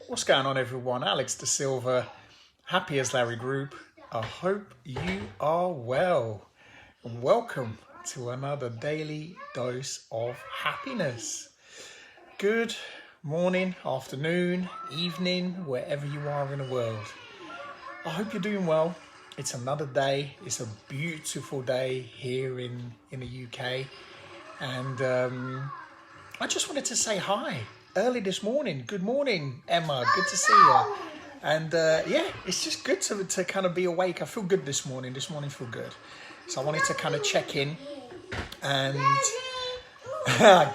What's going on, everyone? Alex De Silva, Happy as Larry Group. I hope you are well. And welcome to another daily dose of happiness. Good morning, afternoon, evening, wherever you are in the world. I hope you're doing well. It's another day. It's a beautiful day here in the UK. And I just wanted to say hi early this morning. Good morning, Emma. Good to see you. And it's just good to kind of be awake. I feel good this morning. This morning feel good. So I wanted to kind of check in. And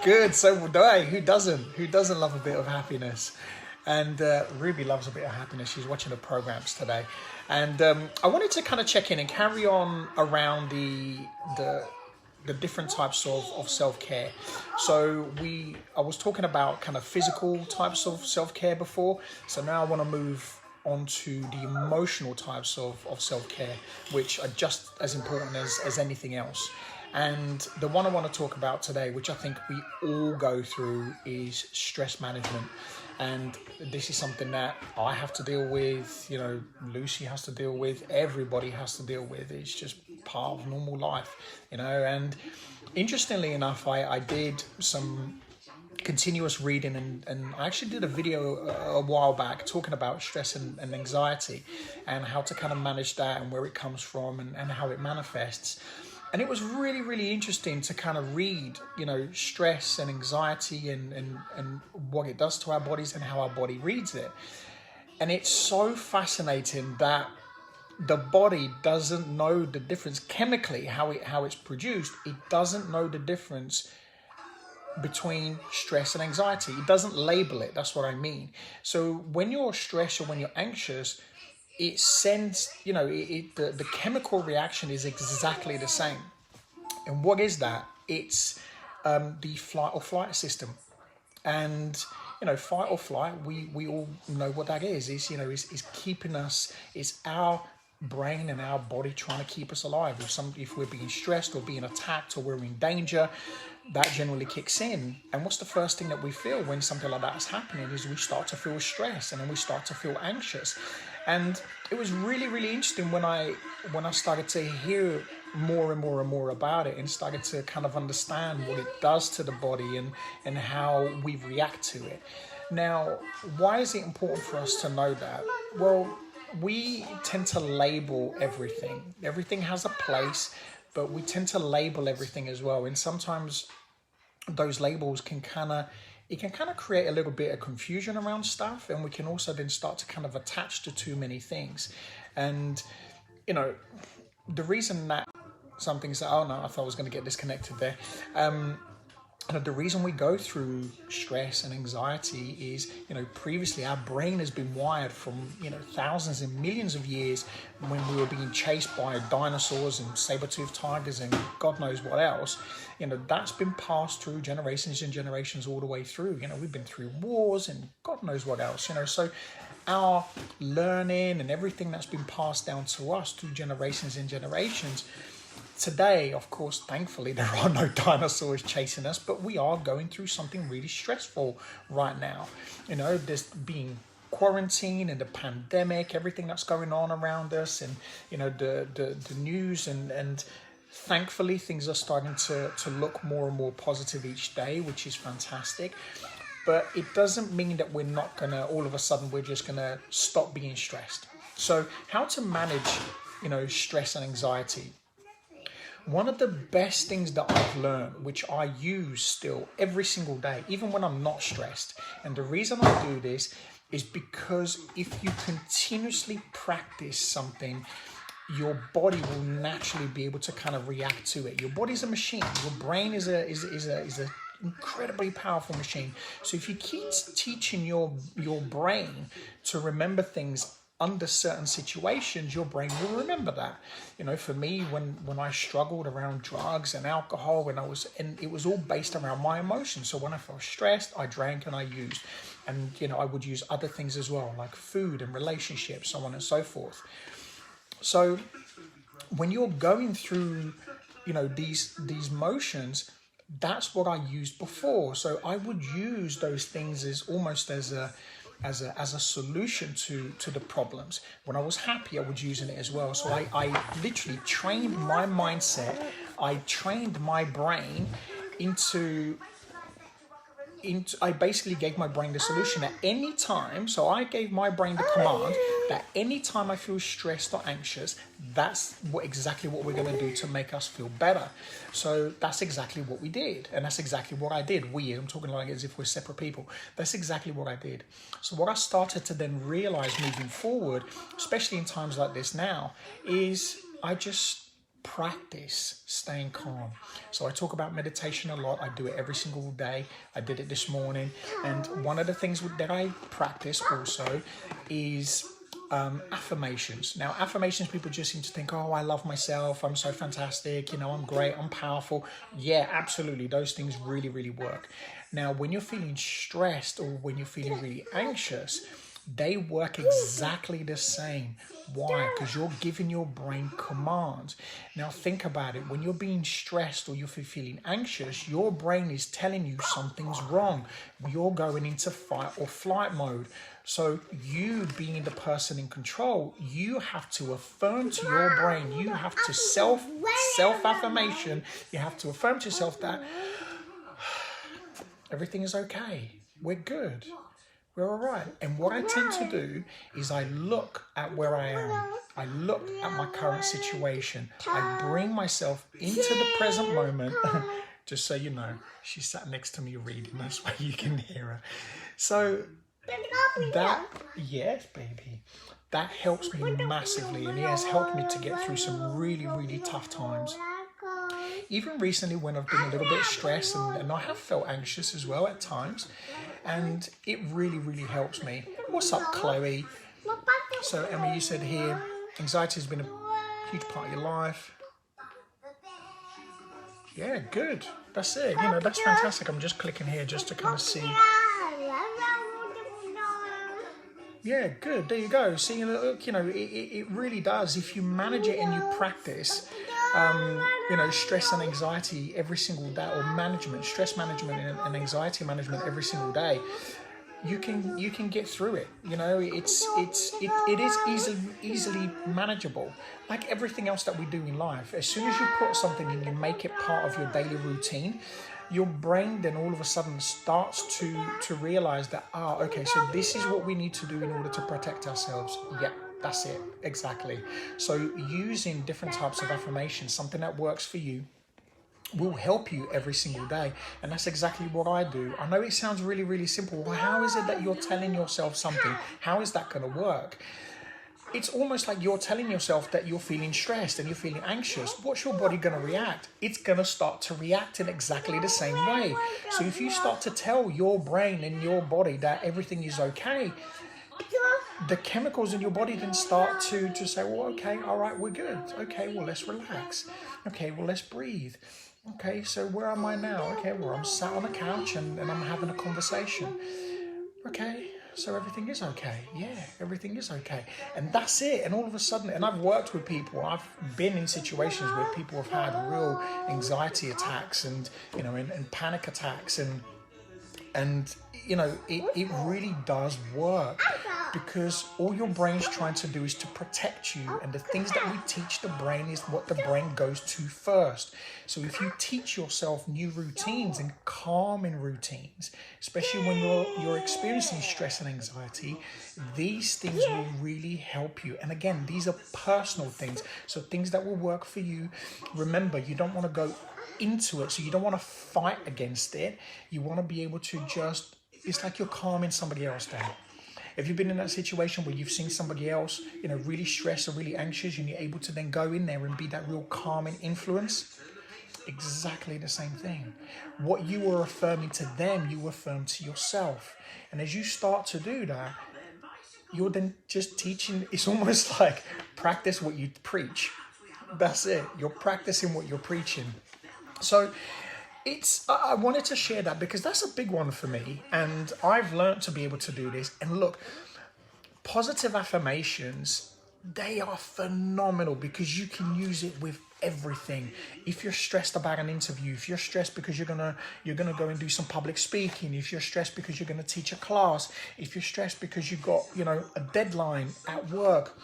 good. So would I. Who doesn't? Who doesn't love a bit of happiness? And Ruby loves a bit of happiness. She's watching the programs today. And I wanted to kind of check in and carry on around the different types of self-care. So I was talking about kind of physical types of self-care before. So now I want to move on to the emotional types of self-care, which are just as important as anything else. And the one I want to talk about today, which I think we all go through, is stress management. And this is something that I have to deal with, Lucy has to deal with, everybody has to deal with. It's just part of normal life, and interestingly enough, I did some continuous reading and I actually did a video a while back talking about stress and anxiety and how to kind of manage that and where it comes from and how it manifests. And it was really, really interesting to kind of read, stress and anxiety and what it does to our bodies and how our body reads it. And it's so fascinating that the body doesn't know the difference chemically, how it's produced. It doesn't know the difference between stress and anxiety. It doesn't label it. That's what I mean. So when you're stressed or when you're anxious, it sends, the chemical reaction is exactly the same. And what is that? It's the fight or flight system. And, fight or flight, we all know what that is. It's keeping us, it's our brain and our body trying to keep us alive. If we're being stressed or being attacked or we're in danger, that generally kicks in. And what's the first thing that we feel when something like that is happening is we start to feel stress and then we start to feel anxious. And it was really, really interesting when I started to hear more and more and more about it and started to kind of understand what it does to the body and how we react to it. Now, why is it important for us to know that? Well, we tend to label everything. Everything has a place, but we tend to label everything as well. And sometimes those labels can kind of create a little bit of confusion around stuff, and we can also then start to kind of attach to too many things. And the reason that something's I thought I was going to get disconnected there. The reason we go through stress and anxiety is, previously our brain has been wired from, thousands and millions of years when we were being chased by dinosaurs and saber-toothed tigers and God knows what else. That's been passed through generations and generations all the way through. We've been through wars and God knows what else, so our learning and everything that's been passed down to us through generations and generations. Today, of course, thankfully, there are no dinosaurs chasing us, but we are going through something really stressful right now. There's being quarantine and the pandemic, everything that's going on around us, and the news and thankfully things are starting to look more and more positive each day, which is fantastic. But it doesn't mean that we're not gonna all of a sudden we're just gonna stop being stressed. So how to manage stress and anxiety? One of the best things that I've learned, which I use still every single day, even when I'm not stressed, and the reason I do this is because if you continuously practice something, your body will naturally be able to kind of react to it. Your body's a machine. Your brain is a incredibly powerful machine. So if you keep teaching your brain to remember things under certain situations, your brain will remember that. For me, when I struggled around drugs and alcohol, it was all based around my emotions. So when I felt stressed, I drank and I used. And, I would use other things as well, like food and relationships, so on and so forth. So when you're going through, these motions, that's what I used before. So I would use those things as almost as a as a solution to the problems. When I was happy, I was using it as well. So I literally trained my mindset. I trained my brain I basically gave my brain the solution at any time. So I gave my brain the command that any time I feel stressed or anxious, that's exactly what we're going to do to make us feel better. So that's exactly what we did. And that's exactly what I did. I'm talking like as if we're separate people. That's exactly what I did. So what I started to then realize moving forward, especially in times like this now, is I just practice staying calm. So I talk about meditation a lot. I do it every single day. I did it this morning. And one of the things that I practice also is affirmations. Now, affirmations, people just seem to think, oh, I love myself. I'm so fantastic. I'm great. I'm powerful. Yeah, absolutely. Those things really, really work. Now, when you're feeling stressed or when you're feeling really anxious, they work exactly the same. Why? Because you're giving your brain commands. Now think about it. When you're being stressed or you're feeling anxious, your brain is telling you something's wrong. You're going into fight or flight mode. So you being the person in control, you have to affirm to your brain. You have to self-affirmation. You have to affirm to yourself that everything is okay. We're good. We're all right. And what I tend to do is I look at where I am. I look at my current situation. I bring myself into the present moment. Just so you know, she sat next to me reading. That's why you can hear her. So yes, baby. That helps me massively. And it has helped me to get through some really, really tough times. Even recently when I've been a little bit stressed and I have felt anxious as well at times. And it really, really helps me. What's up, Chloe? So, Emma, you said here, anxiety has been a huge part of your life. Yeah, good. That's it. That's fantastic. I'm just clicking here just to kind of see. Yeah, good. There you go. See, look, it really does. If you manage it and you practice, stress and anxiety every single day, or stress management and anxiety management every single day, you can get through it. It is easily manageable. Like everything else that we do in life, as soon as you put something and you make it part of your daily routine, your brain then all of a sudden starts to realize that, okay, so this is what we need to do in order to protect ourselves. Yeah, that's it. Exactly. So using different types of affirmations, something that works for you, will help you every single day. And that's exactly what I do. I know it sounds really, really simple. Well, how is it that you're telling yourself something? How is that going to work? It's almost like you're telling yourself that you're feeling stressed and you're feeling anxious. What's your body going to react? It's going to start to react in exactly the same way. So if you start to tell your brain and your body that everything is okay, the chemicals in your body then start to say, well, okay, all right, we're good. Okay, well, let's relax. Okay, well, let's breathe. Okay, so where am I now? Okay, well, I'm sat on the couch and I'm having a conversation. Okay, so everything is okay. Yeah, everything is okay. And that's it. And all of a sudden, and I've worked with people, I've been in situations where people have had real anxiety attacks and panic attacks and it really does work, because all your brain's trying to do is to protect you, and the things that we teach the brain is what the brain goes to first. So if you teach yourself new routines and calming routines, especially when you're experiencing stress and anxiety, these things will really help you. And again, these are personal things, so things that will work for you. Remember, you don't want to go into it, so you don't want to fight against it. You want to be able to just, it's like you're calming somebody else down. If you've been in that situation where you've seen somebody else, really stressed or really anxious, and you're able to then go in there and be that real calming influence, exactly the same thing. What you were affirming to them, you affirm to yourself. And as you start to do that, you're then just teaching. It's almost like practice what you preach. That's it. You're practicing what you're preaching. So I wanted to share that because that's a big one for me, and I've learned to be able to do this. And look, positive affirmations They are phenomenal because you can use it with everything. If you're stressed about an interview, if you're stressed because you're gonna go and do some public speaking, if you're stressed because you're gonna teach a class, if you're stressed because you've got, a deadline at work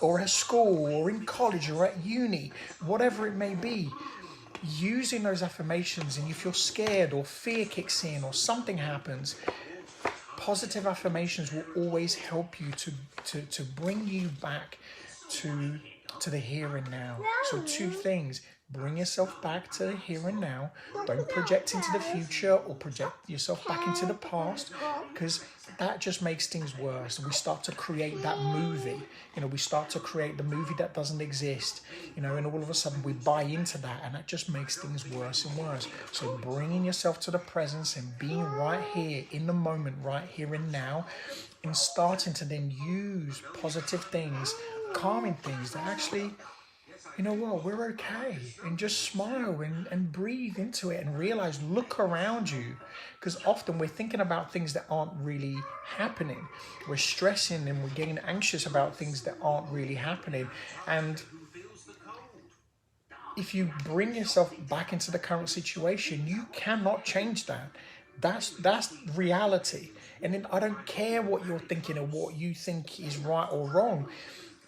or at school or in college or at uni, whatever it may be, using those affirmations, and you feel scared or fear kicks in or something happens, positive affirmations will always help you to bring you back to the here and now. So two things: bring yourself back to the here and now. Don't project into the future or project yourself back into the past, because that just makes things worse. We start to create that movie. We start to create the movie that doesn't exist, and all of a sudden we buy into that, and that just makes things worse and worse. So bringing yourself to the presence and being right here in the moment, right here and now, and starting to then use positive things, calming things that actually, we're okay, and just smile and breathe into it and realize, look around you, because often we're thinking about things that aren't really happening. We're stressing and we're getting anxious about things that aren't really happening. And if you bring yourself back into the current situation, you cannot change that. That's reality. And then I don't care what you're thinking or what you think is right or wrong.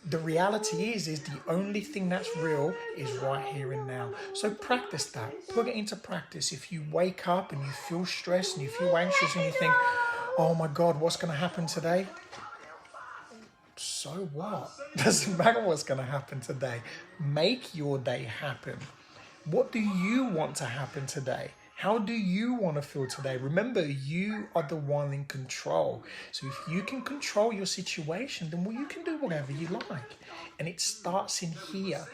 The reality is the only thing that's real is right here and now. So practice that. Put it into practice. If you wake up and you feel stressed and you feel anxious and you think, oh my God, what's going to happen today? So what? Doesn't matter what's going to happen today. Make your day happen. What do you want to happen today? How do you want to feel today? Remember, you are the one in control. So if you can control your situation, then you can do whatever you like. And it starts in here.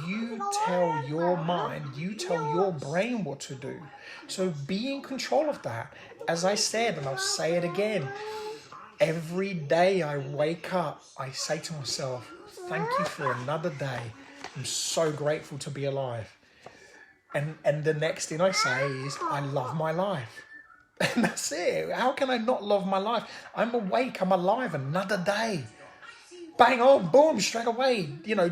You tell your mind, you tell your brain what to do. So be in control of that. As I said, and I'll say it again, every day I wake up, I say to myself, thank you for another day. I'm so grateful to be alive. And the next thing I say is, I love my life. And that's it. How can I not love my life? I'm awake, I'm alive, another day. Bang, oh, boom, straight away.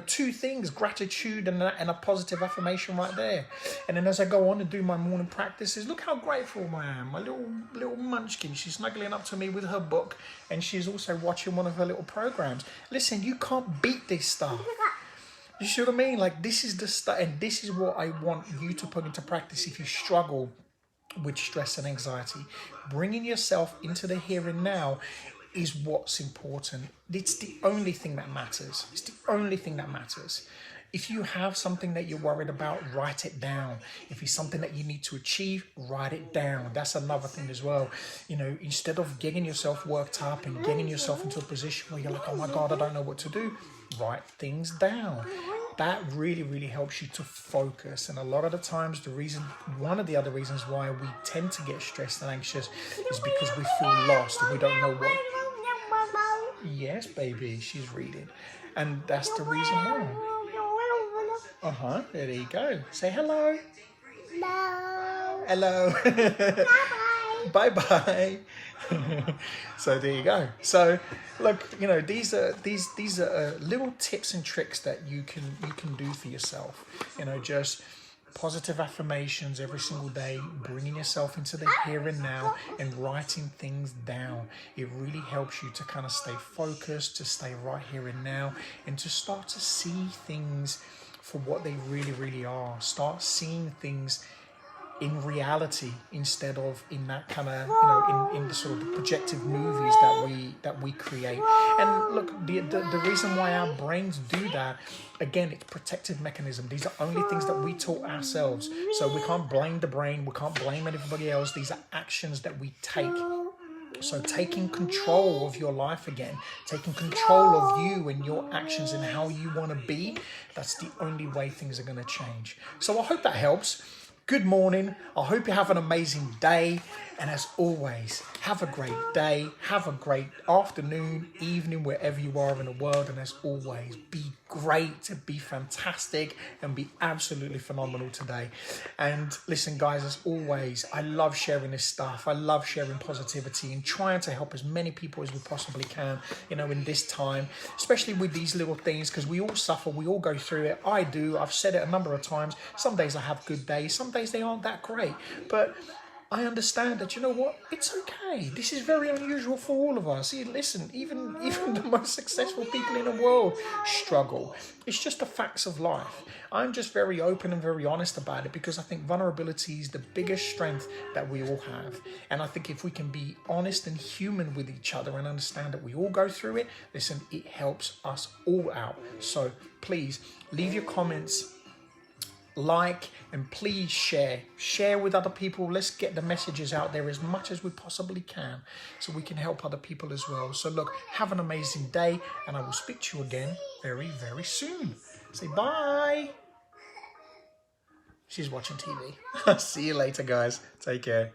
Two things, gratitude and a positive affirmation right there. And then as I go on and do my morning practices, look how grateful I am. My little munchkin, she's snuggling up to me with her book, and she's also watching one of her little programs. Listen, you can't beat this stuff. You see what I mean? Like, this is the stuff, and this is what I want you to put into practice if you struggle with stress and anxiety. Bringing yourself into the here and now is what's important. It's the only thing that matters. It's the only thing that matters. If you have something that you're worried about, write it down. If it's something that you need to achieve, write it down. That's another thing as well. Instead of getting yourself worked up and getting yourself into a position where you're like, oh my God, I don't know what to do, write things down. That really, really helps you to focus. And a lot of the times, one of the other reasons why we tend to get stressed and anxious is because we feel lost and we don't know what. Yes, baby, she's reading. And that's the reason why. There you go. Say hello. Hello. Bye-bye. So there you go. So look, these are little tips and tricks that you can do for yourself. Just positive affirmations every single day, bringing yourself into the here and now and writing things down. It really helps you to kind of stay focused, to stay right here and now, and to start to see things for what they really, really are. Start seeing things in reality instead of in that kind of, in the sort of the projective movies that we create. And look, the reason why our brains do that, again, it's protective mechanism. These are only things that we taught ourselves. So we can't blame the brain. We can't blame everybody else. These are actions that we take. So taking control of your life again, taking control of you and your actions and how you want to be, that's the only way things are going to change. So I hope that helps. Good morning. I hope you have an amazing day. And as always, have a great day, have a great afternoon, evening, wherever you are in the world. And as always, be great, be fantastic, and be absolutely phenomenal today. And listen, guys, as always, I love sharing this stuff. I love sharing positivity and trying to help as many people as we possibly can, you know, in this time, especially with these little things, because we all suffer, we all go through it. I do. I've said it a number of times. Some days I have good days, some days they aren't that great, but I understand that, you know what, it's okay. This is very unusual for all of us. See, listen, even the most successful people in the world struggle. It's just the facts of life. I'm just very open and very honest about it, because I think vulnerability is the biggest strength that we all have. And I think if we can be honest and human with each other and understand that we all go through it, listen, it helps us all out. So please leave your comments, like, and please share with other people. Let's get the messages out there as much as we possibly can so we can help other people as well. So look, have an amazing day, and I will speak to you again very, very soon. Say bye. She's watching TV. See you later, guys. Take care.